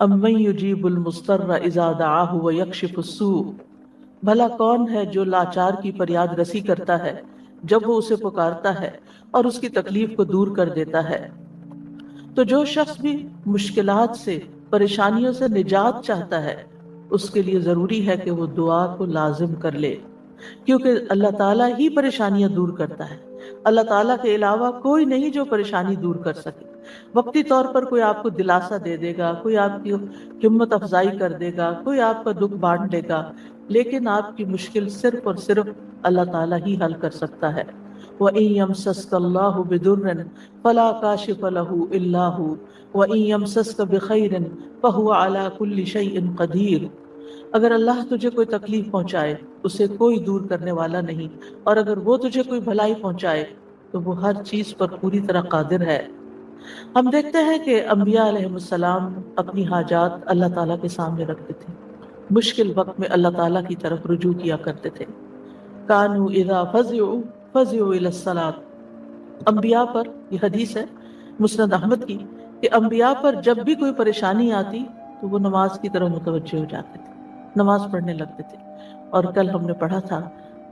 امن یجیب المضطر اذا دعاہ ویکشف السوء، بھلا کون ہے جو لاچار کی فریاد رسی کرتا ہے جب وہ اسے پکارتا ہے اور اس کی تکلیف کو دور کر دیتا ہے۔ تو جو شخص بھی مشکلات سے، پریشانیوں سے نجات چاہتا ہے، اس کے لیے ضروری ہے کہ وہ دعا کو لازم کر لے، کیونکہ اللہ تعالیٰ ہی پریشانیاں دور کرتا ہے۔ اللہ تعالیٰ کے علاوہ کوئی نہیں جو پریشانی دور کر سکے۔ وقتی طور پر کوئی آپ کو دلاسا دے دے گا، کوئی آپ کی ہمت افزائی کر دے گا، کوئی آپ کا دکھ بانٹ دے گا، لیکن آپ کی مشکل صرف اور صرف اللہ تعالیٰ ہی حل کر سکتا ہے۔ وَإِن يَمْسَسْكَ اللَّهُ بِضُرٍّ فَلَا كَاشِفَ لَهُ إِلَّا هُوَ وَإِن يَمْسَسْكَ بِخَيْرٍ فَهُوَ عَلَى كُلِّ شَيْءٍ قَدِيرٌ۔ اگر اللہ تجھے کوئی تکلیف پہنچائے اسے کوئی دور کرنے والا نہیں، اور اگر وہ تجھے کوئی بھلائی پہنچائے تو وہ ہر چیز پر پوری طرح قادر ہے۔ ہم دیکھتے ہیں کہ انبیاء علیہ السلام اپنی حاجات اللہ تعالیٰ کے سامنے رکھتے تھے، مشکل وقت میں اللہ تعالیٰ کی طرف رجوع کیا کرتے تھے۔ کانوا اذا فزعوا الى الصلاۃ، انبیاء پر یہ حدیث ہے مسند احمد کی کہ انبیاء پر جب بھی کوئی پریشانی آتی تو وہ نماز کی طرف متوجہ ہو جاتے تھے، نماز پڑھنے لگتے تھے۔ اور کل ہم نے پڑھا تھا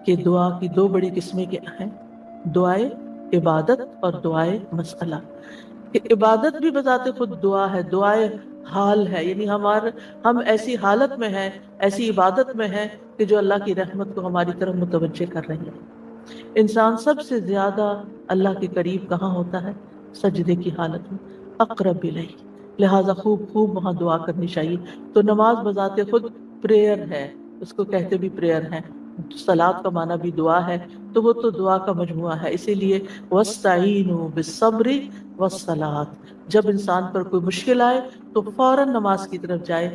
کہ دعا کی دو بڑی قسمیں کیا ہیں، دعائے عبادت اور دعائے مسئلہ۔ کہ عبادت بھی بذات خود دعا ہے، دعائے حال ہے، یعنی ہم ایسی حالت میں ہیں، ایسی عبادت میں ہیں کہ جو اللہ کی رحمت کو ہماری طرف متوجہ کر رہی ہے۔ انسان سب سے زیادہ اللہ کے قریب کہاں ہوتا ہے؟ سجدے کی حالت میں، اقرب الیہ، لہذا خوب خوب وہاں دعا کرنی چاہیے۔ تو نماز بذات خود پریئر ہے، اس کو کہتے بھی پریئر ہے، صلاۃ کا معنی بھی دعا ہے، تو وہ تو دعا کا مجموعہ ہے۔ اسی لیے وَاسْتَعِینُوا بِالصَّبْرِ وَالصَّلَاةِ، جب انسان پر کوئی مشکل آئے تو فوراً نماز کی طرف جائے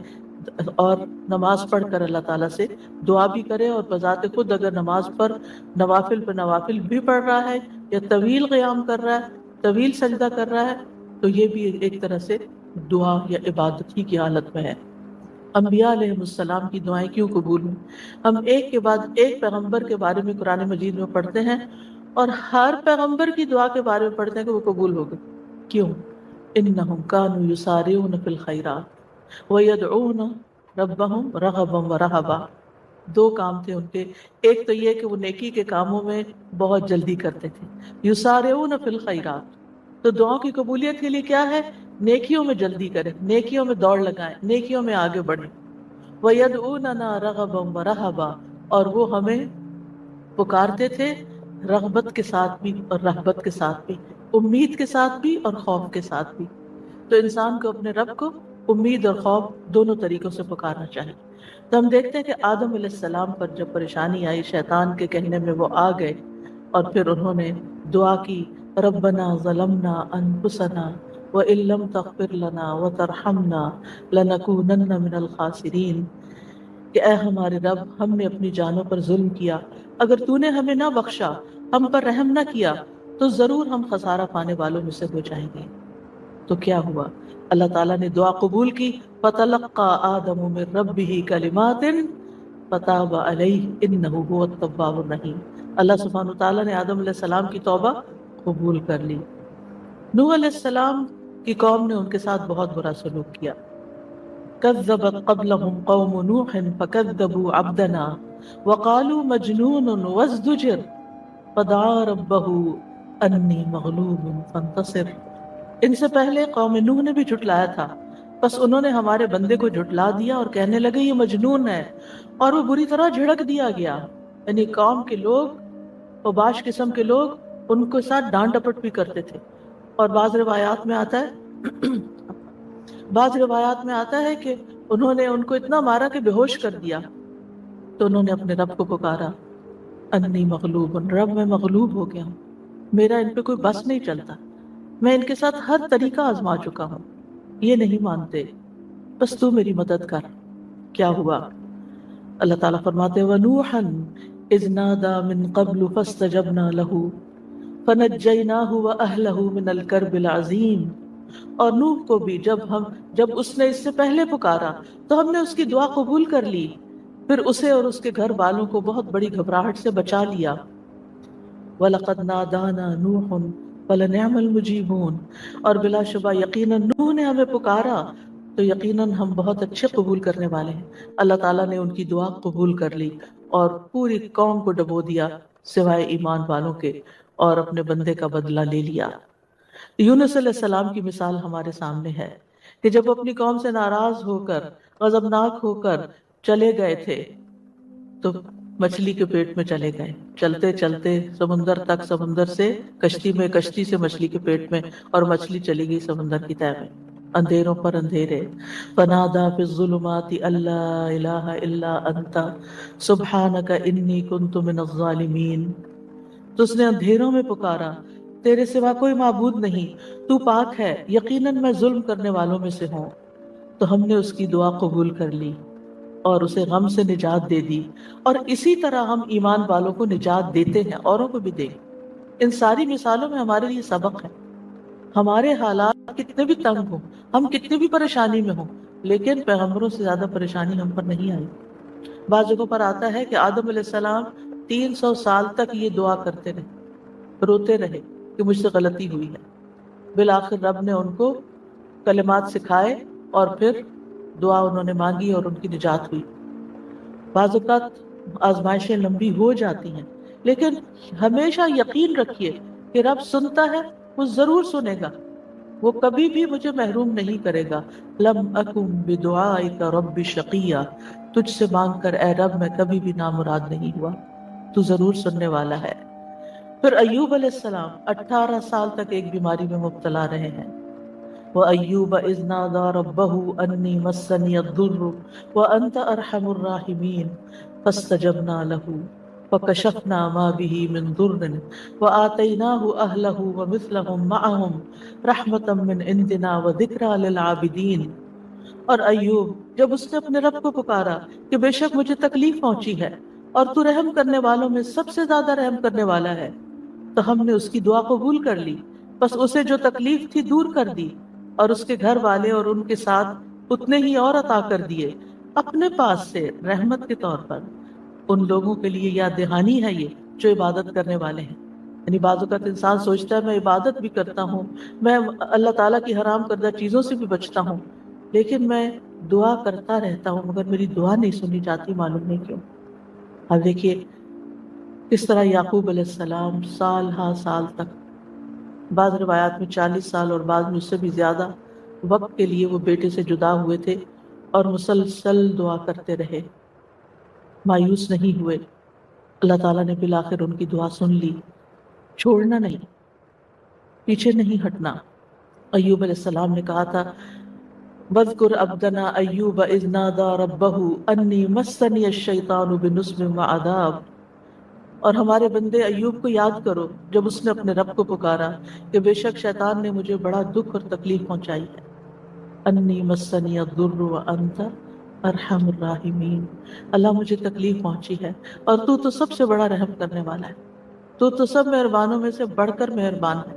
اور نماز پڑھ کر اللہ تعالیٰ سے دعا بھی کرے، اور بذات خود اگر نماز پر نوافل پہ نوافل بھی پڑھ رہا ہے یا طویل قیام کر رہا ہے، طویل سجدہ کر رہا ہے، تو یہ بھی ایک طرح سے دعا یا عبادت ہی کی حالت میں ہے۔ انبیاء علیہ السلام کی دعائیں کیوں قبول ہوئی؟ ہم ایک کے بعد ایک پیغمبر کے بارے میں قرآن مجید میں پڑھتے ہیں، اور ہر پیغمبر کی دعا کے بارے میں پڑھتے ہیں کہ وہ قبول ہو گئی۔ کیوں؟ انہم کانوا یسارعون فی الخیرات ویدعون ربہم رغبا ورہبا۔ دو کام تھے ان کے، ایک تو یہ کہ وہ نیکی کے کاموں میں بہت جلدی کرتے تھے، یسارعون فی الخیرات، تو دعاؤں کی قبولیت کے لیے کیا ہے؟ نیکیوں میں جلدی کریں، نیکیوں میں دوڑ لگائیں، نیکیوں میں آگے بڑھیں۔ وَيَدْعُونَنَا رَغَبًا وَرَهَبًا، اور وہ ہمیں پکارتے تھے رغبت کے ساتھ بھی اور رہبت کے ساتھ بھی، امید کے ساتھ بھی اور خوف کے ساتھ بھی۔ تو انسان کو اپنے رب کو امید اور خوف دونوں طریقوں سے پکارنا چاہیے۔ تو ہم دیکھتے ہیں کہ آدم علیہ السلام پر جب پریشانی آئی، شیطان کے کہنے میں وہ آ گئے، اور پھر انہوں نے دعا کی، ربنا ظلمنا انفسنا وَإِن لَّمْ تَغْفِرْ لَنَا وَتَرْحَمْنَا لَنَكُونَنَّ مِنَ الْخَاسِرِينَ، کہ اے ہمارے رب، ہم نے اپنی جانوں پر ظلم کیا، اگر تو نے ہمیں نہ بخشا، ہم پر رحم نہ کیا، تو ضرور ہم خسارہ پانے والوں میں سے ہو جائیں گے۔ تو کیا ہوا؟ اللہ تعالیٰ نے دعا قبول کی، فَتَلَقَّى آدَمُ مِن رَبِّهِ كَلِمَاتٍ فَتَابَ عَلَيْهِ إِنَّهُ هُوَ التَّوَّابُ الرَّحِيمُ۔ اللہ سبحانہ وتعالیٰ نے آدم علیہ السلام کی توبہ قبول کر لی۔ نوح علیہ السلام کی قوم نے ان کے ساتھ بہت برا سلوک کیا۔ كذبت قبلهم قوم نوح فكذبوا عبدنا وقالوا مجنون وازدجر فدعا ربه انی مغلوب فانتصر۔ ان سے پہلے قوم نوح نے بھی جھٹلایا تھا، بس انہوں نے ہمارے بندے کو جھٹلا دیا اور کہنے لگے یہ مجنون ہے، اور وہ بری طرح جھڑک دیا گیا۔ یعنی قوم کے لوگ، اوباش قسم کے لوگ ان کے ساتھ ڈانٹ ڈپٹ بھی کرتے تھے۔ اور بعض روایات میں آتا ہے کہ انہوں نے ان کو اتنا مارا کہ بے ہوش کر دیا، تو انہوں نے اپنے رب کو پکارا، انی مغلوب، رب میں مغلوب ہو گیا ہوں، میرا ان پہ کوئی بس نہیں چلتا، میں ان کے ساتھ ہر طریقہ آزما چکا ہوں، یہ نہیں مانتے، بس تو میری مدد کر۔ کیا ہوا؟ اللہ تعالیٰ فرماتے وَنُوحًا إِذْ نَادَى مِن قَبْلُ فَاسْتَجَبْنَا لَهُ فَنَجَّيْنَاهُ وَأَهْلَهُ مِنَ الْكَرْبِ الْعَظِيمِ، اور نوح کو بھی جب اس نے اس سے پہلے پکارا تو ہم نے اس کی دعا قبول کر لی، پھر اسے اور اس کے گھر والوں کو بہت بڑی گھبراہٹ سے بچا لیا۔ وَلَقَدْ نَادَانَا نُوحٌ فَلَنِعْمَ الْمُجِيبُونَ، اور بلا شبہ یقیناً نوح نے ہمیں پکارا تو یقیناً ہم بہت اچھے قبول کرنے والے ہیں۔ اللہ تعالیٰ نے ان کی دعا قبول کر لی اور پوری قوم کو ڈبو دیا سوائے ایمان والوں کے، اور اپنے بندے کا بدلہ لے لیا۔ یونس علیہ السلام کی مثال ہمارے سامنے ہے کہ جب اپنی قوم سے ناراض ہو کر، غضبناک ہو کر چلے گئے تھے تو مچھلی کے پیٹ میں چلے گئے، چلتے چلتے سمندر تک، سمندر سے کشتی میں، کشتی سے مچھلی کے پیٹ میں، اور مچھلی چلی گئی سمندر کی تہہ میں، اندھیروں پر اندھیرے۔ فنادا فی الظلمات الا الہ الا انت سبحانک انی کنت من الظالمین۔ تو اس نے اندھیروں میں پکارا، تیرے سوا کوئی معبود نہیں، تو پاک ہے، یقیناً میں ظلم کرنے والوں میں سے ہوں۔ تو ہم نے اس کی دعا قبول کر لی اور اسے غم سے نجات دے دی، اور اسی طرح ہم ایمان والوں کو نجات دیتے ہیں، اوروں کو بھی دیں۔ ان ساری مثالوں میں ہمارے لیے سبق ہے۔ ہمارے حالات کتنے بھی تنگ ہوں، ہم کتنی بھی پریشانی میں ہوں، لیکن پیغمبروں سے زیادہ پریشانی ہم پر نہیں آئی۔ بعض جگہوں پر آتا ہے کہ آدم علیہ السلام 300 سال تک یہ دعا کرتے رہے، روتے رہے کہ مجھ سے غلطی ہوئی ہے۔ بالآخر رب نے ان کو کلمات سکھائے اور پھر دعا انہوں نے مانگی اور ان کی نجات ہوئی۔ بعض اوقات آزمائشیں لمبی ہو جاتی ہیں، لیکن ہمیشہ یقین رکھیے کہ رب سنتا ہے، وہ ضرور سنے گا، وہ کبھی بھی مجھے محروم نہیں کرے گا۔ لم اکن بدعائک رب شقیہ، تجھ سے مانگ کر اے رب میں کبھی بھی نامراد نہیں ہوا، تو ضرور سننے والا ہے۔ پھر ایوب علیہ السلام 18 سال تک ایک بیماری میں مبتلا رہے ہیں۔ وَأَيُّوبَ إِذْ نَادَى رَبَّهُ أَنِّي مَسَّنِيَ الضُّرُّ وَأَنْتَ أَرْحَمُ الرَّاحِمِينَ فَاسْتَجَبْنَا لَهُ فَكَشَفْنَا مَا بِهِ مِنْ ضُرٍّ وَآتَيْنَاهُ أَهْلَهُ وَمِثْلَهُمْ مَعَهُمْ رَحْمَةً مِّنْ عِنْدِنَا وَذِكْرَىٰ لِلْعَابِدِينَ۔ اور ایوب جب اس نے اپنے رب کو پکارا کہ بے شک مجھے تکلیف پہنچی ہے اور تو رحم کرنے والوں میں سب سے زیادہ رحم کرنے والا ہے، تو ہم نے اس کی دعا قبول کر لی، بس اسے جو تکلیف تھی دور کر دی، اور اس کے گھر والے اور ان کے ساتھ اتنے ہی اور عطا کر دیے اپنے پاس سے رحمت کے طور پر۔ ان لوگوں کے لیے یاد دہانی ہے یہ جو عبادت کرنے والے ہیں۔ یعنی بعض اوقات انسان سوچتا ہے میں عبادت بھی کرتا ہوں، میں اللہ تعالیٰ کی حرام کردہ چیزوں سے بھی بچتا ہوں، لیکن میں دعا کرتا رہتا ہوں مگر میری دعا نہیں سنی جاتی، معلوم نہیں کیوں۔ اب دیکھیے کس طرح یعقوب علیہ السلام سال ہا سال تک، بعض روایات میں 40 سال اور بعض میں اس سے بھی زیادہ وقت کے لیے وہ بیٹے سے جدا ہوئے تھے، اور مسلسل دعا کرتے رہے، مایوس نہیں ہوئے۔ اللہ تعالیٰ نے بالآخر ان کی دعا سن لی، چھوڑنا نہیں، پیچھے نہیں ہٹنا۔ ایوب علیہ السلام نے کہا تھا وَاذْكُرْ عَبْدَنَا أَيُّوبَ إِذْ نَادَى رَبَّهُ أَنِّي مَسَّنِيَ الشَّيْطَانُ بِنُصْبٍ وَعَذَابٍ۔ اور ہمارے بندے ایوب کو یاد کرو جب اس نے اپنے رب کو پکارا کہ بے شک شیطان نے مجھے بڑا دکھ اور تکلیف پہنچائی ہے۔ انی مسنی الضر وانت ارحم الراحمین، اللہ مجھے تکلیف پہنچی ہے اور تو سب سے بڑا رحم کرنے والا ہے، تو سب مہربانوں میں سے بڑھ کر مہربان ہے،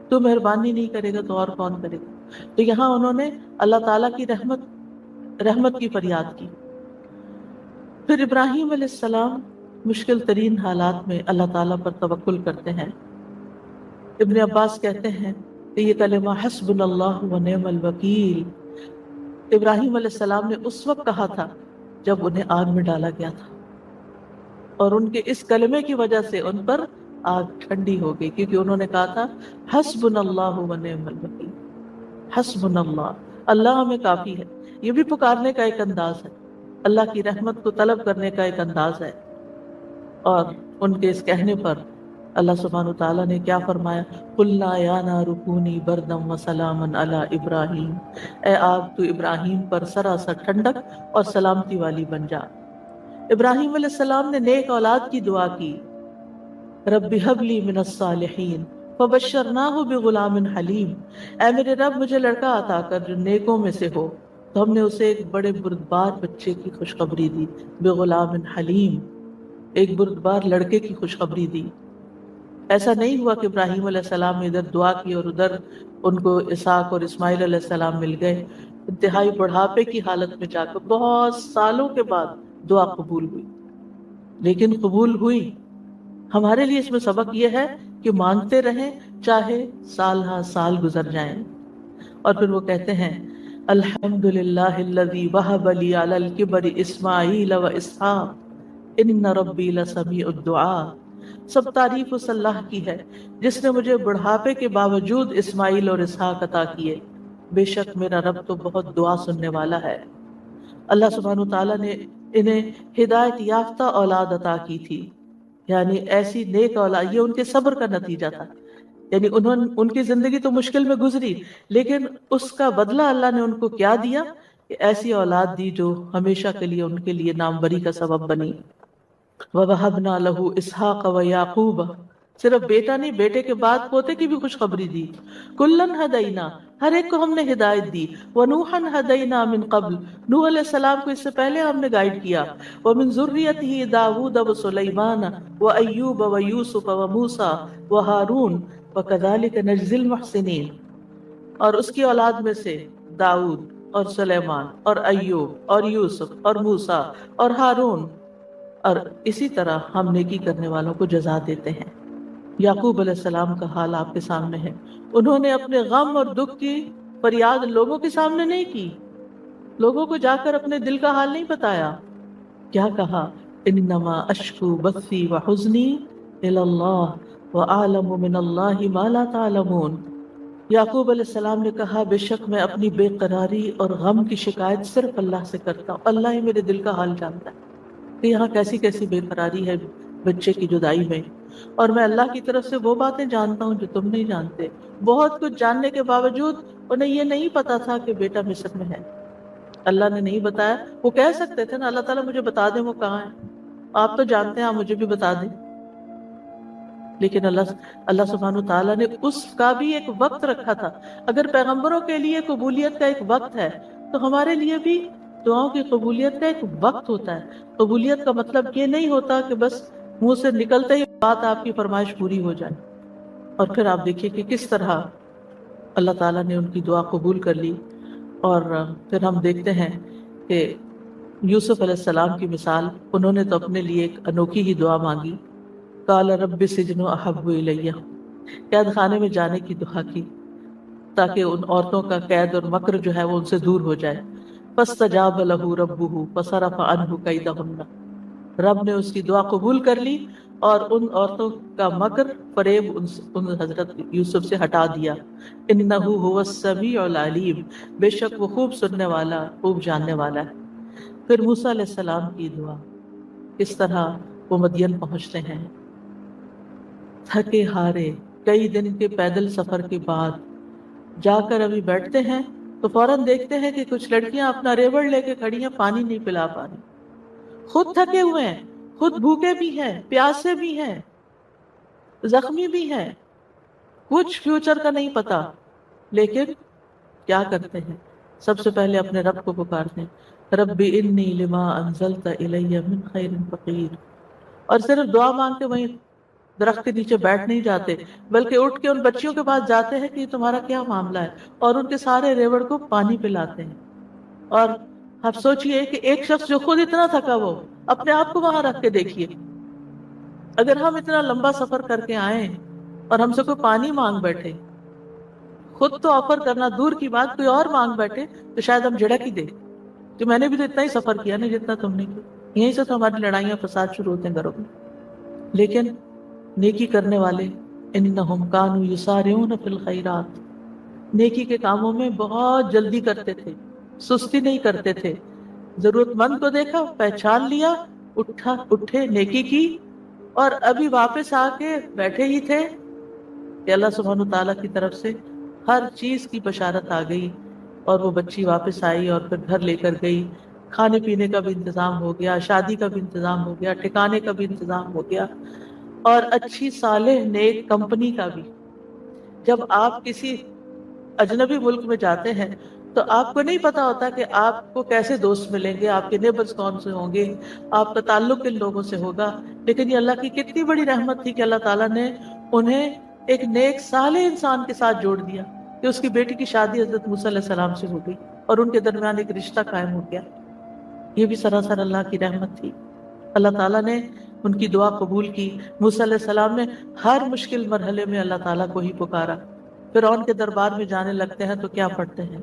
تو مہربانی نہیں کرے گا تو اور کون کرے گا۔ تو یہاں انہوں نے اللہ تعالیٰ کی رحمت کی فریاد کی۔ پھر ابراہیم علیہ السلام مشکل ترین حالات میں اللہ تعالیٰ پر توکل کرتے ہیں۔ ابن عباس کہتے ہیں کہ یہ کلمہ حسبنا اللہ و نعم الوکیل ابراہیم علیہ السلام نے اس وقت کہا تھا جب انہیں آگ میں ڈالا گیا تھا، اور ان کے اس کلمے کی وجہ سے ان پر آگ ٹھنڈی ہو گئی، کیونکہ انہوں نے کہا تھا حسبنا اللہ و نعم الوکیل، حسبنا اللہ، اللہ ہمیں کافی ہے۔ یہ بھی پکارنے کا ایک انداز ہے، اللہ کی رحمت کو طلب کرنے کا ایک انداز ہے۔ اور ان کے اس کہنے پر اللہ سبحانہ وتعالیٰ نے کیا فرمایا، قُلْنَا يَا نَارُ كُونِي بَرْدًا وَسَلَامًا عَلَىٰ إِبْرَاهِيمَ، اے آگ تو ابراہیم پر سراسر ٹھنڈک اور سلامتی والی بن جا۔ ابراہیم علیہ السلام نے نیک اولاد کی دعا کی، رب هب لي من الصالحین فبشرناہ بغلام حلیم، اے میرے رب مجھے لڑکا عطا کر جو نیکوں میں سے ہو، تو ہم نے اسے ایک بڑے بردبار بچے کی خوشخبری دی، بغلام حلیم، ایک بردبار لڑکے کی خوشخبری دی۔ ایسا نہیں ہوا کہ ابراہیم علیہ السلام نے ادھر دعا کی اور ادھر ان کو اسحاق اور اسماعیل علیہ السلام مل گئے۔ انتہائی بڑھاپے کی حالت میں جا کر بہت سالوں کے بعد دعا قبول ہوئی، لیکن قبول ہوئی۔ ہمارے لیے اس میں سبق یہ ہے کہ مانگتے رہیں چاہے سال ہا سال گزر جائیں۔ اور پھر وہ کہتے ہیں الحمدللہ الذی وہب لی علی الکبر اسماعیل و اسحاق ان ربی لسمیع الدعاء۔ سب تعریف اس اللہ کی ہے جس نے مجھے بڑھاپے کے باوجود اسماعیل اور اسحاق عطا کیے، بے شک میرا رب تو بہت دعا سننے والا ہے۔ اللہ سبحانہ وتعالیٰ نے انہیں ہدایت یافتہ اولاد عطا کی تھی، یعنی ایسی نیک اولاد، یہ ان کے صبر کا نتیجہ تھا۔ یعنی ان کی زندگی تو مشکل میں گزری، لیکن اس کا بدلہ اللہ نے ان کو کیا دیا کہ ایسی اولاد دی جو ہمیشہ کے لیے ان کے لیے ناموری کا سبب بنی۔ وَوَهَبْنَا لَهُ إِسْحَاقَ وَيَعْقُوبَ، صرف بیٹا نہیں، بیٹے کے بعد پوتے کی بھی خوشخبری دی۔ کُلًّا هَدَيْنَا، ہر ایک کو ہم نے ہدایت دی۔ وَنُوحًا هَدَيْنَا مِن قَبْلُ، نوح علیہ السلام کو اس سے پہلے ہم نے گائیڈ کیا۔ وَمِن ذُرِّيَّتِهِ داود وسلیمان وأیوب ویوسف وموسیٰ وہارون وَكَذَلِكَ نَجْزِي الْمُحْسِنِينَ، اور اس کی اولاد میں سے داؤد اور سلیمان اور ایوب اور یوسف اور موسیٰ اور ہارون، اور اسی طرح ہم نیکی کرنے والوں کو جزا دیتے ہیں۔ یعقوب علیہ السلام کا حال آپ کے سامنے ہے۔ انہوں نے اپنے غم اور دکھ کی فریاد لوگوں کے سامنے نہیں کی، لوگوں کو جا کر اپنے دل کا حال نہیں بتایا۔ کیا کہا؟ انما اشکو بثی وحزنی الی اللہ وَأَعْلَمُ مِنَ اللَّهِ مَا لَا تَعْلَمُونَ۔ یعقوب علیہ السلام نے کہا، بے شک میں اپنی بے قراری اور غم کی شکایت صرف اللہ سے کرتا ہوں، اللہ ہی میرے دل کا حال جانتا ہے کہ یہاں کیسی کیسی بے قراری ہے بچے کی جدائی میں، اور میں اللہ کی طرف سے وہ باتیں جانتا ہوں جو تم نہیں جانتے۔ بہت کچھ جاننے کے باوجود انہیں یہ نہیں پتا تھا کہ بیٹا مصر میں ہے، اللہ نے نہیں بتایا۔ وہ کہہ سکتے تھے نا، اللہ تعالیٰ مجھے بتا دیں وہ کہاں ہے، آپ تو جانتے ہیں، آپ مجھے بھی بتا دیں۔ لیکن اللہ سبحانہ تعالیٰ نے اس کا بھی ایک وقت رکھا تھا۔ اگر پیغمبروں کے لیے قبولیت کا ایک وقت ہے تو ہمارے لیے بھی دعاؤں کی قبولیت کا ایک وقت ہوتا ہے۔ قبولیت کا مطلب یہ نہیں ہوتا کہ بس منہ سے نکلتے ہی بات آپ کی فرمائش پوری ہو جائے۔ اور پھر آپ دیکھیے کہ کس طرح اللہ تعالیٰ نے ان کی دعا قبول کر لی۔ اور پھر ہم دیکھتے ہیں کہ یوسف علیہ السلام کی مثال، انہوں نے تو اپنے لیے ایک انوکھی ہی دعا مانگی، قال رب السجن احب الی، قید خانے میں جانے کی دعا کی تاکہ ان عورتوں کا قید اور مکر جو ہے وہ ان سے دور ہو جائے۔ فاستجاب له ربه فصرف عنه کیدہن، رب نے اس کی دعا قبول کر لی اور ان عورتوں کا مکر فریب ان حضرت یوسف سے ہٹا دیا۔ انہ هو السمیع العلیم، بے شک وہ خوب سننے والا، خوب جاننے والا ہے۔ پھر موسیٰ علیہ السلام کی دعا، کس طرح وہ مدین پہنچتے ہیں تھکے ہارے، کئی دن کے پیدل سفر کے بعد جا کر ابھی بیٹھتے ہیں تو فوراً دیکھتے ہیں کہ کچھ لڑکیاں اپنا ریوڑ لے کے کھڑی ہیں، پانی نہیں پلا پا رہی، خود تھکے ہوئے ہیں، خود بھوکے بھی ہیں، پیاسے بھی ہیں، زخمی بھی ہیں، کچھ فیوچر کا نہیں پتا، لیکن کیا کرتے ہیں؟ سب سے پہلے اپنے رب کو پکارتے ہیں، رب انی لما انزلت الی من خیر فقیر، اور صرف دعا مانگ کے وہیں درخت کے نیچے بیٹھ نہیں جاتے، بلکہ اٹھ کے ان بچیوں کے پاس جاتے ہیں کہ تمہارا کیا معاملہ ہے، اور ان کے سارے ریوڑ کو پانی پلاتے ہیں۔ اور آپ سوچئے کہ ایک شخص جو خود اتنا تھکا، وہ اپنے آپ کو وہاں رکھ کے دیکھیے، اگر ہم اتنا لمبا سفر کر کے آئیں اور ہم سے کوئی پانی مانگ بیٹھے، خود تو آفر کرنا دور کی بات، کوئی اور مانگ بیٹھے تو شاید ہم جھڑک ہی دیں کہ میں نے بھی تو اتنا ہی سفر کیا نہیں جتنا تم نے کیا۔ یہیں سے تو ہماری لڑائیاں فساد شروع ہوتے ہیں گھروں میں۔ لیکن نیکی کرنے والے انہم کانوا یسارعون فی الخیرات، نیکی کے کاموں میں بہت جلدی کرتے تھے، سستی نہیں کرتے تھے۔ ضرورت مند کو دیکھا، پہچان لیا، اٹھے نیکی کی، اور ابھی واپس آ کے بیٹھے ہی تھے کہ اللہ سبحانہ تعالیٰ کی طرف سے ہر چیز کی بشارت آ گئی، اور وہ بچی واپس آئی اور پھر گھر لے کر گئی، کھانے پینے کا بھی انتظام ہو گیا، شادی کا بھی انتظام ہو گیا، ٹھکانے کا بھی انتظام ہو گیا، اور اچھی صالح نیک کمپنی کا بھی۔ جب آپ کسی اجنبی ملک میں جاتے ہیں تو آپ کو نہیں پتا ہوتا کہ آپ کو کیسے دوست ملیں گے، آپ کے نیبرز کون سے ہوں گے، آپ کا تعلق کن لوگوں سے ہوگا، لیکن یہ اللہ کی کتنی بڑی رحمت تھی کہ اللہ تعالیٰ نے انہیں ایک نیک صالح انسان کے ساتھ جوڑ دیا کہ اس کی بیٹی کی شادی حضرت موسیٰ علیہ السلام سے ہو گئی اور ان کے درمیان ایک رشتہ قائم ہو گیا۔ یہ بھی سراسر اللہ کی رحمت تھی۔ اللہ تعالیٰ نے ان کی دعا قبول کی۔ موسیٰ علیہ السلام نے ہر مشکل مرحلے میں اللہ تعالیٰ کو ہی پکارا۔ فرعون کے دربار میں جانے لگتے ہیں تو کیا پڑھتے ہیں؟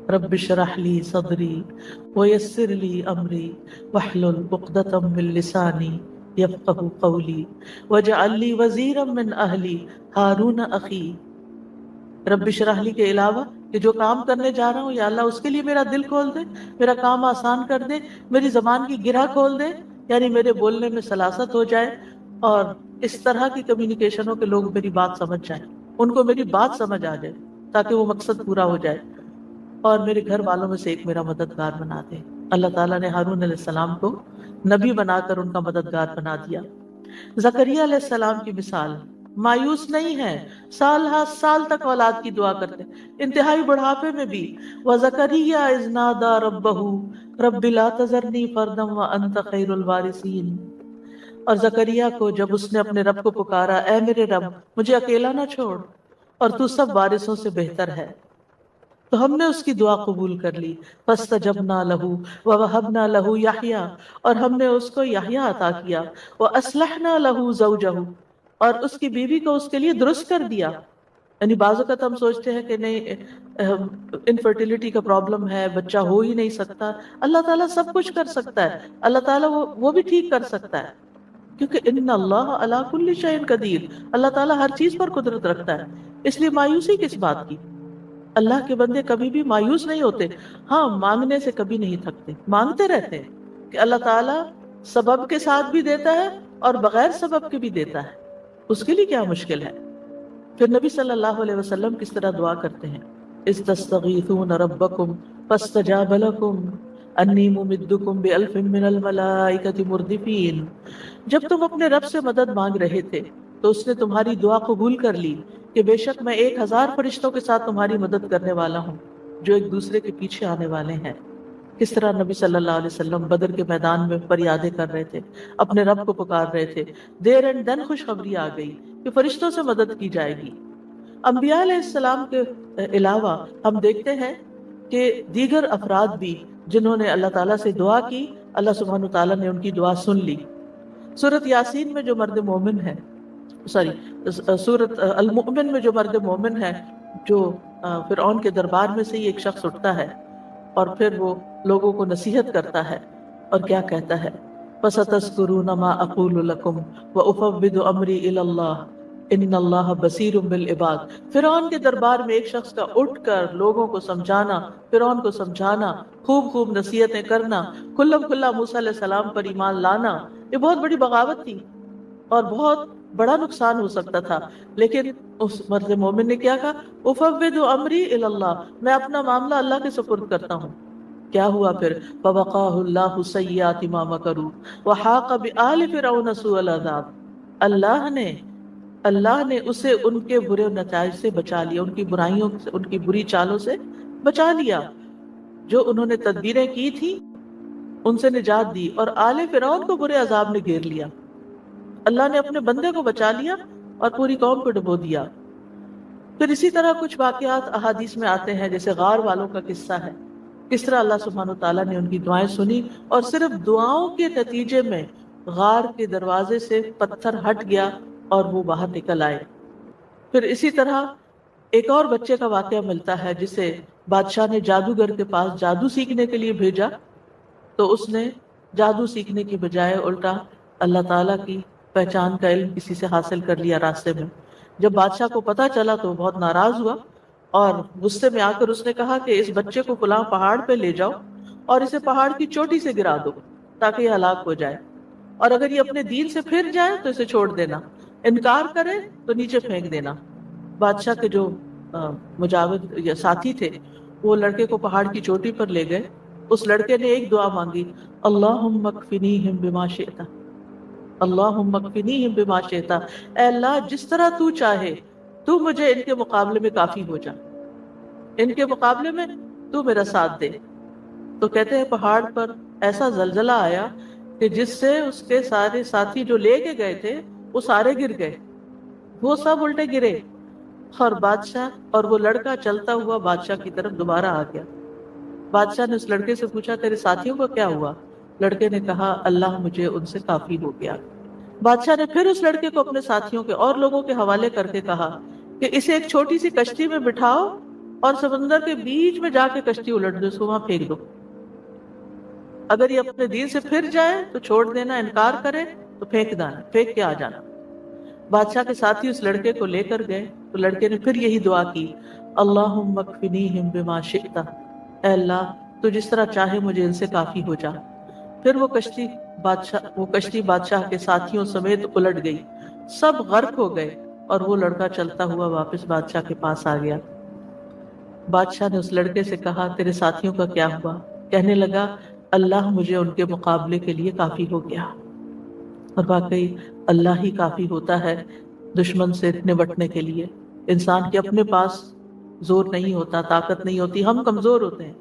رب اشرح لی صدری ویسر لی امری واحلل عقدۃ من لسانی یفقہوا قولی واجعل لی وزیرا من اہلی ہارون اخی۔ رب اشرح لی کے علاوہ کہ جو کام کرنے جا رہا ہوں یا اللہ اس کے لیے میرا دل کھول دے، میرا کام آسان کر دے، میری زبان کی گرہ کھول دے، یعنی میرے بولنے میں سلاست ہو جائے اور اس طرح کی کمیونیکیشنوں کے لوگ میری بات سمجھ جائیں، ان کو میری بات سمجھ آ جائے تاکہ وہ مقصد پورا ہو جائے، اور میرے گھر والوں میں سے ایک میرا مددگار بنا دے۔ اللہ تعالیٰ نے ہارون علیہ السلام کو نبی بنا کر ان کا مددگار بنا دیا۔ زکریا علیہ السلام کی مثال، مایوس نہیں ہے، سال ہر سال تک اولاد کی دعا کرتے، انتہائی بڑھاپے میں بھی۔ وَزَكَرِيَّا إِذْ نَادَىٰ رَبَّهُ رَبِّ لَا تَذَرْنِي فَرْدًا وَأَنتَ خَيْرُ الْوَارِثِينَ۔ اور زکریا کو جب اس نے اپنے رب کو پکارا، اے میرے رب مجھے اکیلا نہ چھوڑ اور تو سب وارثوں سے بہتر ہے، تو ہم نے اس کی دعا قبول کر لی۔ فَاسْتَجَبْنَا لَهُ وَوَهَبْنَا لَهُ يَحْيَىٰ، اور ہم نے اس کو یحییٰ عطا کیا۔ وَأَصْلَحْنَا لَهُ زَوْجَهُ، اور اس کی بیوی کو اس کے لیے درست کر دیا۔ یعنی بعض اوقات ہم سوچتے ہیں کہ نہیں انفرٹیلٹی کا پرابلم ہے، بچہ ہو ہی نہیں سکتا، اللہ تعالیٰ سب کچھ کر سکتا ہے، اللہ تعالیٰ وہ بھی ٹھیک کر سکتا ہے، کیونکہ ان اللہ علی کل شیء قدیر، اللہ تعالیٰ ہر چیز پر قدرت رکھتا ہے۔ اس لیے مایوسی کس بات کی؟ اللہ کے بندے کبھی بھی مایوس نہیں ہوتے، ہاں مانگنے سے کبھی نہیں تھکتے، مانگتے رہتے ہیں کہ اللہ تعالیٰ سبب کے ساتھ بھی دیتا ہے اور بغیر سبب کے بھی دیتا ہے، اس کے لیے کیا مشکل ہے۔ پھر نبی صلی اللہ علیہ وسلم کس طرح دعا کرتے ہیں، اذ تستغیثون ربکم فاستجاب لکم انی ممدکم بألف من الملائکۃ مردفین۔ جب تم اپنے رب سے مدد مانگ رہے تھے تو اس نے تمہاری دعا قبول کر لی کہ بے شک میں 1000 فرشتوں کے ساتھ تمہاری مدد کرنے والا ہوں جو ایک دوسرے کے پیچھے آنے والے ہیں۔ کس طرح نبی صلی اللہ علیہ وسلم بدر کے میدان میں فریادیں کر رہے تھے، اپنے رب کو پکار رہے تھے، دیر اینڈ دن خوشخبری آ گئی کہ فرشتوں سے مدد کی جائے گی۔ انبیاء علیہ السلام کے علاوہ ہم دیکھتے ہیں کہ دیگر افراد بھی جنہوں نے اللہ تعالیٰ سے دعا کی، اللہ سبحانہ تعالیٰ نے ان کی دعا سن لی۔ سورۃ یاسین میں جو مرد مومن ہے، سورۃ المؤمن میں جو مرد مومن ہے، جو فرعون کے دربار میں سے ہی ایک شخص اٹھتا ہے اور پھر وہ لوگوں کو نصیحت کرتا ہے اور کیا کہتا ہے، فَسَتَذْكُرُونَ مَا أَقُولُ لَكُمْ وَأُفَوِّضُ أَمْرِي إِلَى اللَّهِ إِنَّ اللَّهَ بَصِيرٌ بِالْعِبَادِ۔ فرعون کے دربار میں ایک شخص کا اٹھ کر لوگوں کو سمجھانا، فرعون کو سمجھانا، خوب خوب نصیحتیں کرنا، کھلم کھلا موسیٰ علیہ السلام پر ایمان لانا، یہ بہت بڑی بغاوت تھی اور بہت بڑا نقصان ہو سکتا تھا، لیکن اس مرد مومن نے کیا کہا، افوض امری الی اللہ، میں اپنا معاملہ اللہ کے سپرد کرتا ہوں۔ کیا ہوا پھر، فوقاہ اللہ سیئات ما مکروا وحاق بآل فرعون سوء العذاب، اللہ نے اسے ان کے برے نتائج سے بچا لیا، ان کی برائیوں سے، ان کی بری چالوں سے بچا لیا، جو انہوں نے تدبیریں کی تھی ان سے نجات دی، اور آل فرعون کو برے عذاب نے گھیر لیا۔ اللہ نے اپنے بندے کو بچا لیا اور پوری قوم کو ڈبو دیا۔ پھر اسی طرح کچھ واقعات احادیث میں آتے ہیں، جیسے غار والوں کا قصہ ہے، کس طرح اللہ سبحانہ وتعالیٰ نے ان کی دعائیں سنی اور صرف دعاؤں کے نتیجے میں غار کے دروازے سے پتھر ہٹ گیا اور وہ باہر نکل آئے۔ پھر اسی طرح ایک اور بچے کا واقعہ ملتا ہے جسے بادشاہ نے جادوگر کے پاس جادو سیکھنے کے لیے بھیجا، تو اس نے جادو سیکھنے کی بجائے الٹا اللہ تعالیٰ کی پہچان کا علم کسی سے حاصل کر لیا راستے میں۔ جب بادشاہ کو پتا چلا تو بہت ناراض ہوا اور غصے میں آ کر اس نے کہا کہ اس بچے کو فلاں پہاڑ پہ لے جاؤ اور اسے پہاڑ کی چوٹی سے گرا دو تاکہ یہ ہلاک ہو جائے، اور اگر یہ اپنے دین سے پھر جائے تو اسے چھوڑ دینا، انکار کرے تو نیچے پھینک دینا۔ بادشاہ کے جو مجاور یا ساتھی تھے وہ لڑکے کو پہاڑ کی چوٹی پر لے گئے۔ اس لڑکے نے ایک دعا مانگی، اللہم اکفنیہم بما شئت، اللہم اکفنیہم بما شئت، اے اللہ جس طرح تو چاہے تو مجھے ان کے مقابلے میں کافی ہو جا، ان کے مقابلے میں تو میرا ساتھ دے۔ تو کہتے ہیں پہاڑ پر ایسا زلزلہ آیا کہ جس سے اس کے سارے ساتھی جو لے کے گئے تھے وہ سارے گر گئے، وہ سب الٹے گرے، اور بادشاہ اور وہ لڑکا چلتا ہوا بادشاہ کی طرف دوبارہ آ گیا۔ بادشاہ نے اس لڑکے سے پوچھا تیرے ساتھیوں کو کیا ہوا؟ لڑکے نے کہا اللہ مجھے ان سے کافی ہو گیا۔ بادشاہ نے پھر اس لڑکے کو اپنے ساتھیوں کے اور لوگوں کے حوالے کر کے کہا کہ اسے ایک چھوٹی سی کشتی میں بٹھاؤ اور سمندر کے بیچ میں جا کے کشتی الٹ دو، اس کو وہاں پھینک دو. اگر یہ اپنے دین سے پھر جائے تو چھوڑ دینا، انکار کرے تو پھینک کے آ جانا. بادشاہ کے ساتھی اس لڑکے کو لے کر گئے تو لڑکے نے پھر یہی دعا کی، اللہم اکفنیہم بما شئت، اے اللہ تو جس طرح چاہے مجھے ان سے کافی ہو جا. پھر وہ کشتی بادشاہ کے ساتھیوں سمیت الٹ گئی، سب غرق ہو گئے اور وہ لڑکا چلتا ہوا واپس بادشاہ کے پاس آ گیا. بادشاہ نے اس لڑکے سے کہا تیرے ساتھیوں کا کیا ہوا؟ کہنے لگا اللہ مجھے ان کے مقابلے کے لیے کافی ہو گیا. اور واقعی اللہ ہی کافی ہوتا ہے دشمن سے نمٹنے کے لیے. انسان کے اپنے پاس زور نہیں ہوتا، طاقت نہیں ہوتی، ہم کمزور ہوتے ہیں،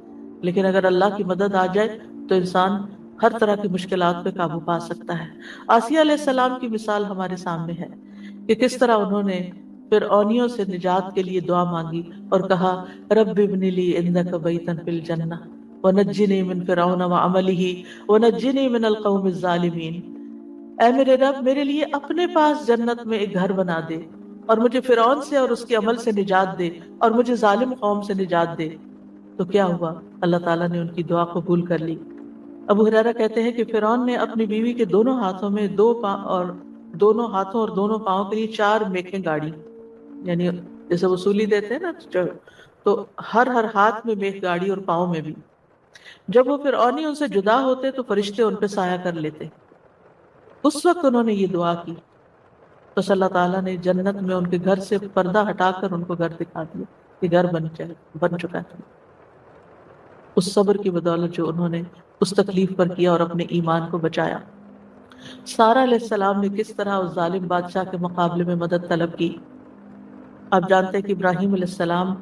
لیکن اگر اللہ کی مدد آ جائے تو انسان ہر طرح کی مشکلات پہ قابو پا سکتا ہے. آسیہ علیہ السلام کی مثال ہمارے سامنے ہے کہ کس طرح انہوں نے فرعونیوں سے نجات کے لیے دعا مانگی اور کہا رب ابن لی عندک بیتا فی الجنہ ونجنی من فرعون وعملہ ونجنی من القوم الظالمین. اے میرے رب میرے لیے اپنے پاس جنت میں ایک گھر بنا دے اور مجھے فرعون سے اور اس کے عمل سے نجات دے اور مجھے ظالم قوم سے نجات دے. تو کیا ہوا؟ اللہ تعالیٰ نے ان کی دعا قبول کر لی. ابو ہریرہ کہتے ہیں کہ فرعون نے اپنی بیوی کے دونوں ہاتھوں میں دونوں پاؤں کے لیے 4 میخیں گاڑی، یعنی جیسے وصولی دیتے ہیں نا، تو ہر ہاتھ میں میخ گاڑی اور پاؤں میں بھی. جب وہ فرعونی ان سے جدا ہوتے تو فرشتے ان پہ سایہ کر لیتے. اس وقت انہوں نے یہ دعا کی تو اللہ تعالیٰ نے جنت میں ان کے گھر سے پردہ ہٹا کر ان کو گھر دکھا دیا کہ گھر بن چکا ہے. اس صبر کی بدولت جو انہوں نے اس تکلیف پر کیا اور اپنے ایمان کو بچایا. سارہ علیہ السلام نے کس طرح اس ظالم بادشاہ کے مقابلے میں مدد طلب کی. آپ جانتے ہیں کہ ابراہیم علیہ السلام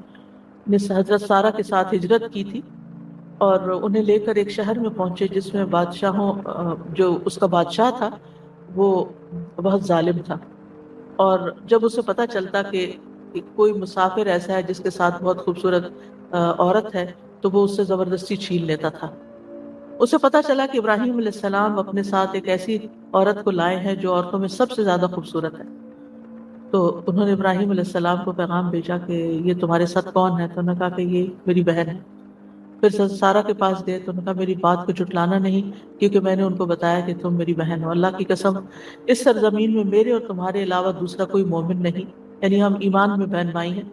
نے حضرت سارہ کے ساتھ ہجرت کی تھی اور انہیں لے کر ایک شہر میں پہنچے جس میں جو اس کا بادشاہ تھا وہ بہت ظالم تھا. اور جب اسے پتہ چلتا کہ کوئی مسافر ایسا ہے جس کے ساتھ بہت خوبصورت عورت ہے تو وہ اس سے زبردستی چھین لیتا تھا. اسے پتہ چلا کہ ابراہیم علیہ السلام اپنے ساتھ ایک ایسی عورت کو لائے ہیں جو عورتوں میں سب سے زیادہ خوبصورت ہے. تو انہوں نے ابراہیم علیہ السلام کو پیغام بھیجا کہ یہ تمہارے ساتھ کون ہے؟ تو انہوں نے کہا کہ یہ میری بہن ہے. پھر سارہ کے پاس گئے تو انہوں نے کہا میری بات کو جھٹلانا نہیں، کیونکہ میں نے ان کو بتایا کہ تم میری بہن ہو. اللہ کی قسم اس سرزمین میں میرے اور تمہارے علاوہ دوسرا کوئی مومن نہیں، یعنی ہم ایمان میں بہن بھائی ہیں.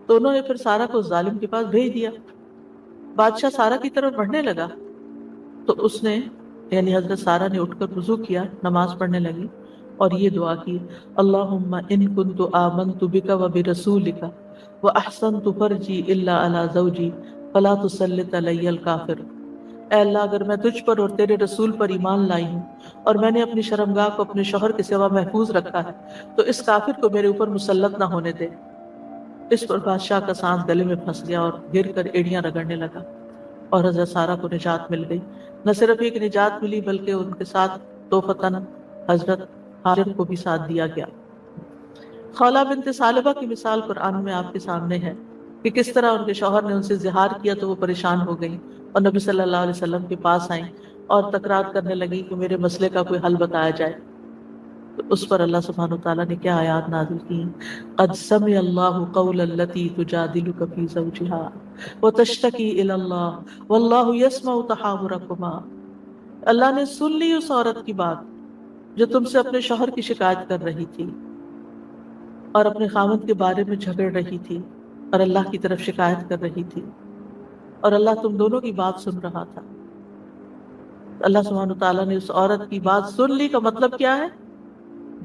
تو انہوں نے پھر سارہ کو ظالم کے پاس بھیج دیا. بادشاہ سارہ کی طرف بڑھنے لگا تو اس نے یعنی حضرت سارہ نے اٹھ کر وضو کیا، نماز پڑھنے لگی اور یہ دعا کی اللہم ان کنت آمنت بک وبرسولک واحسنت فرجی الا علی زوجی فلا تسلط علی الکافر. اے اللہ اگر میں تجھ پر اور تیرے رسول پر ایمان لائی ہوں اور میں نے اپنی شرمگاہ کو اپنے شوہر کے سوا محفوظ رکھا ہے تو اس کافر کو میرے اوپر مسلط نہ ہونے دے. اس پر بادشاہ کا سانس گلے میں پھنس گیا اور گر کر ایڑیاں رگڑنے لگا اور حضرت سارہ کو نجات مل گئی. نہ صرف ایک نجات ملی بلکہ ان کے ساتھ توفتاً حضرت ہاجر کو بھی ساتھ دیا گیا. خولہ بنت ثعلبہ کی مثال قرآن میں آپ کے سامنے ہے کہ کس طرح ان کے شوہر نے ان سے زہار کیا تو وہ پریشان ہو گئی اور نبی صلی اللہ علیہ وسلم کے پاس آئیں اور تکرار کرنے لگی کہ میرے مسئلے کا کوئی حل بتایا جائے. تو اس پر اللہ سبحانہ وتعالیٰ نے کیا آیات نازل کی قد سمع اللہ قول التی تجادلک فی زوجہا وتشتکی الی اللہ واللہ یسمع تحاورکما. اللہ نے سن لی اس عورت کی بات جو تم سے اپنے شوہر کی شکایت کر رہی تھی اور اپنے خاوند کے بارے میں جھگڑ رہی تھی اور اللہ کی طرف شکایت کر رہی تھی اور اللہ تم دونوں کی بات سن رہا تھا. اللہ سبحانہ وتعالیٰ نے اس عورت کی بات سن لی کا مطلب کیا ہے؟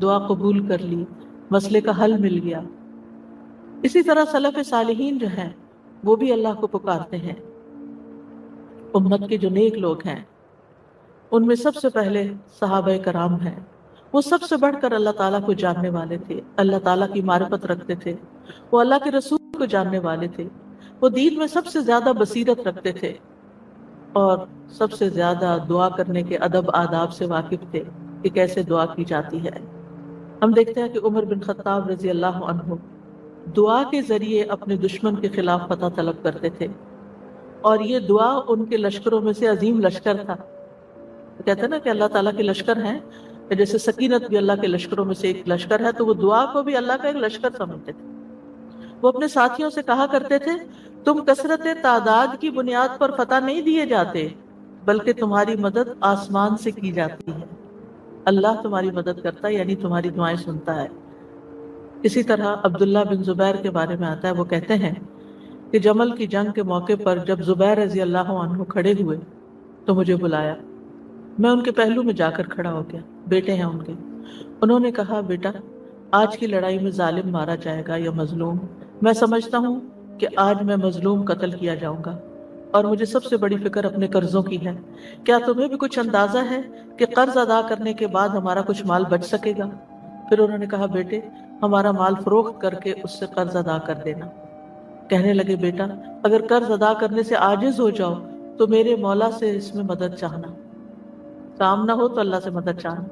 دعا قبول کر لی، مسئلے کا حل مل گیا. اسی طرح سلف صالحین جو ہیں وہ بھی اللہ کو پکارتے ہیں. امت کے جو نیک لوگ ہیں ان میں سب سے پہلے صحابہ کرام ہیں. وہ سب سے بڑھ کر اللہ تعالیٰ کو جاننے والے تھے، اللہ تعالیٰ کی معرفت رکھتے تھے، وہ اللہ کے رسول کو جاننے والے تھے، وہ دین میں سب سے زیادہ بصیرت رکھتے تھے اور سب سے زیادہ دعا کرنے کے ادب آداب سے واقف تھے کہ کیسے دعا کی جاتی ہے. ہم دیکھتے ہیں کہ عمر بن خطاب رضی اللہ عنہ دعا کے ذریعے اپنے دشمن کے خلاف فتح طلب کرتے تھے اور یہ دعا ان کے لشکروں میں سے عظیم لشکر تھا. کہتے ہیں نا کہ اللہ تعالیٰ کے لشکر ہیں، جیسے سکینت بھی اللہ کے لشکروں میں سے ایک لشکر ہے، تو وہ دعا کو بھی اللہ کا ایک لشکر سمجھتے تھے. وہ اپنے ساتھیوں سے کہا کرتے تھے تم کثرت تعداد کی بنیاد پر فتح نہیں دیے جاتے، بلکہ تمہاری مدد آسمان سے کی جاتی ہے، اللہ تمہاری مدد کرتا ہے، یعنی تمہاری دعائیں سنتا ہے۔ اسی طرح عبداللہ بن زبیر کے بارے میں آتا ہے، وہ کہتے ہیں کہ جمل کی جنگ کے موقع پر جب زبیر رضی اللہ عنہ کھڑے ہوئے تو مجھے بلایا، میں ان کے پہلو میں جا کر کھڑا ہو گیا، بیٹے ہیں ان کے۔ انہوں نے کہا بیٹا آج کی لڑائی میں ظالم مارا جائے گا یا مظلوم؟ میں سمجھتا ہوں کہ آج میں مظلوم قتل کیا جاؤں گا، اور مجھے سب سے بڑی فکر اپنے قرضوں کی ہے۔ کیا تمہیں بھی کچھ اندازہ ہے کہ قرض ادا کرنے کے بعد ہمارا کچھ مال بچ سکے گا؟ پھر انہوں نے کہا بیٹے ہمارا مال فروخت کر کے اس سے قرض ادا کر دینا۔ کہنے لگے بیٹا اگر قرض ادا کرنے سے عاجز ہو جاؤ تو میرے مولا سے اس میں مدد چاہنا، کام نہ ہو تو اللہ سے مدد چاہنا۔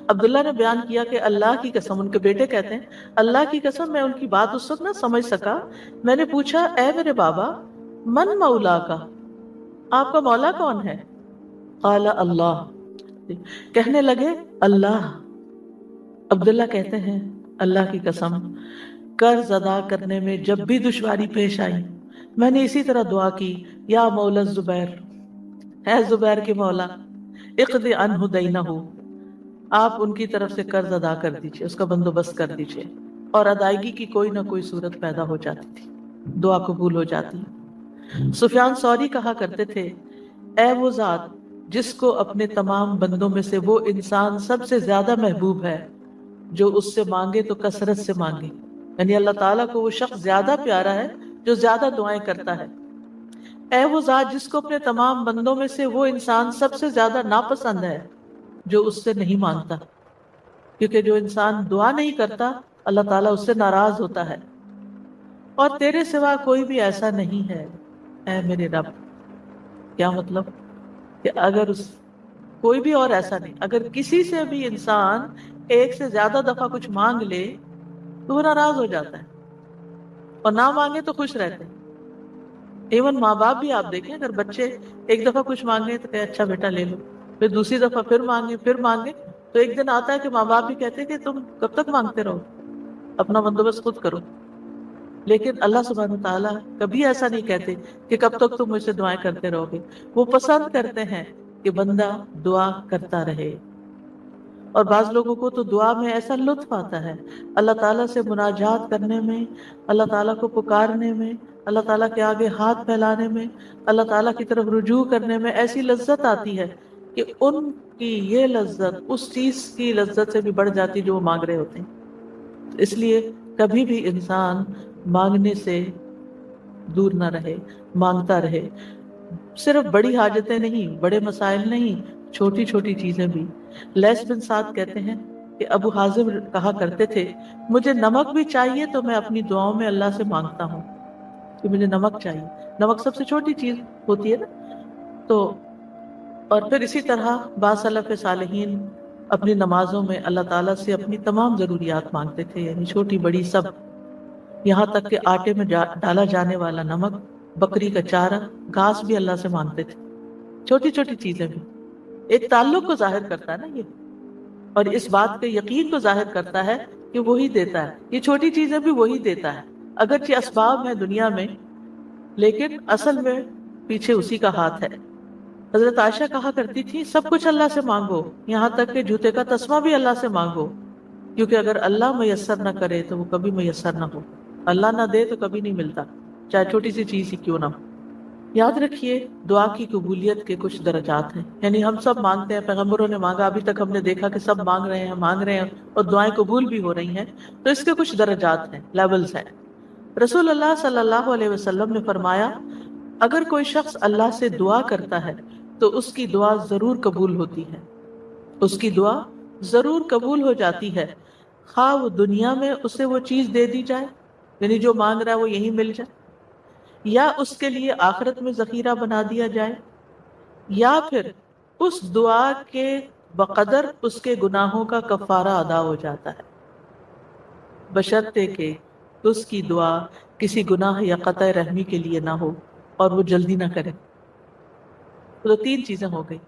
عبداللہ نے بیان کیا کہ اللہ کی قسم، ان کے بیٹے کہتے ہیں اللہ کی قسم میں ان کی بات اس وقت نہ سمجھ سکا۔ میں نے پوچھا اے میرے بابا من مولا کا، آپ کا مولا کون ہے؟ قال اللہ، کہنے لگے اللہ۔ عبداللہ کہتے ہیں اللہ کی قسم قرض ادا کرنے میں جب بھی دشواری پیش آئی میں نے اسی طرح دعا کی، یا مولا زبیر، اے زبیر کے مولا، اقضی عنہ دینہ، آپ ان کی طرف سے قرض ادا کر دیجئے، اس کا بندوبست کر دیجئے، اور ادائیگی کی کوئی نہ کوئی صورت پیدا ہو جاتی تھی، دعا قبول ہو جاتی۔ سفیان ثوری کہا کرتے تھے اے وہ ذات جس کو اپنے تمام بندوں میں سے وہ انسان سب سے زیادہ محبوب ہے جو اس سے مانگے تو کثرت سے مانگے، یعنی اللہ تعالیٰ کو وہ شخص زیادہ پیارا ہے جو زیادہ دعائیں کرتا ہے۔ اے وہ ذات جس کو اپنے تمام بندوں میں سے وہ انسان سب سے زیادہ ناپسند ہے جو اس سے نہیں مانگتا، کیونکہ جو انسان دعا نہیں کرتا اللہ تعالیٰ اس سے ناراض ہوتا ہے۔ اور تیرے سوا کوئی بھی ایسا نہیں ہے اے میرے رب۔ کیا مطلب کہ اگر کوئی بھی اور ایسا نہیں، اگر کسی سے بھی انسان ایک سے زیادہ دفعہ کچھ مانگ لے تو وہ ناراض ہو جاتا ہے، اور نہ مانگے تو خوش رہتے ہیں۔ ایون ماں باپ بھی آپ دیکھیں، اگر بچے ایک دفعہ کچھ مانگے تو کہ اچھا بیٹا لے لو، پھر دوسری دفعہ پھر مانگے تو ایک دن آتا ہے کہ ماں باپ بھی کہتے ہیں کہ تم کب تک مانگتے رہو، اپنا بندوبست خود کرو۔ لیکن اللہ سبحانہ وتعالیٰ کبھی ایسا نہیں کہتے کہ کب تک تم مجھ سے دعائیں کرتے رہو گے، وہ پسند کرتے ہیں کہ بندہ دعا کرتا رہے۔ اور بعض لوگوں کو تو دعا میں ایسا لطف آتا ہے، اللہ تعالیٰ سے مناجات کرنے میں، اللہ تعالیٰ کو پکارنے میں، اللہ تعالیٰ کے آگے ہاتھ پھیلانے میں، اللہ تعالیٰ کی طرف رجوع کرنے میں ایسی لذت آتی ہے کہ ان کی یہ لذت اس چیز کی لذت سے بھی بڑھ جاتی جو وہ مانگ رہے ہوتے ہیں۔ اس لیے کبھی بھی انسان مانگنے سے دور نہ رہے، مانگتا رہے، صرف بڑی حاجتیں نہیں، بڑے مسائل نہیں، چھوٹی چھوٹی چیزیں بھی۔ لیث بن سعد کہتے ہیں کہ ابو حازم کہا کرتے تھے مجھے نمک بھی چاہیے تو میں اپنی دعاؤں میں اللہ سے مانگتا ہوں کہ مجھے نمک چاہیے، نمک سب سے چھوٹی چیز ہوتی ہے نا۔ تو اور پھر اسی طرح بعض سلف صالحین اپنی نمازوں میں اللہ تعالیٰ سے اپنی تمام ضروریات مانگتے تھے، یعنی چھوٹی بڑی سب، یہاں تک کہ آٹے میں ڈالا جانے والا نمک، بکری کا چارہ، گھاس بھی اللہ سے مانگتے تھے، چھوٹی چھوٹی چیزیں بھی۔ ایک تعلق کو ظاہر کرتا ہے نا یہ، اور اس بات کے یقین کو ظاہر کرتا ہے کہ وہی دیتا ہے، یہ چھوٹی چیزیں بھی وہی دیتا ہے، اگرچہ اسباب ہیں دنیا میں لیکن اصل میں پیچھے اسی کا ہاتھ ہے۔ حضرت عائشہ کہا کرتی تھی سب کچھ اللہ سے مانگو، یہاں تک کہ جوتے کا تسمہ بھی اللہ سے مانگو، کیونکہ اگر اللہ میسر نہ کرے تو وہ کبھی میسر نہ ہو، اللہ نہ دے تو کبھی نہیں ملتا، چاہے چھوٹی سی چیز ہی کیوں نہ ہو۔ یاد رکھیے دعا کی قبولیت کے کچھ درجات ہیں، یعنی ہم سب مانگتے ہیں، پیغمبروں نے مانگا، ابھی تک ہم نے دیکھا کہ سب مانگ رہے ہیں اور دعائیں قبول بھی ہو رہی ہیں، تو اس کے کچھ درجات ہیں، لیولز ہیں۔ رسول اللہ صلی اللہ علیہ وسلم نے فرمایا اگر کوئی شخص اللہ سے دعا کرتا ہے تو اس کی دعا ضرور قبول ہوتی ہے، اس کی دعا ضرور قبول ہو جاتی ہے، خواہ وہ دنیا میں اسے وہ چیز دے دی جائے، یعنی جو مانگ رہا ہے وہ یہی مل جائے، یا اس کے لیے آخرت میں ذخیرہ بنا دیا جائے، یا پھر اس دعا کے بقدر اس کے گناہوں کا کفارہ ادا ہو جاتا ہے، بشرطے کہ اس کی دعا کسی گناہ یا قطع رحمی کے لیے نہ ہو اور وہ جلدی نہ کرے۔ تو تین چیزیں ہو گئی،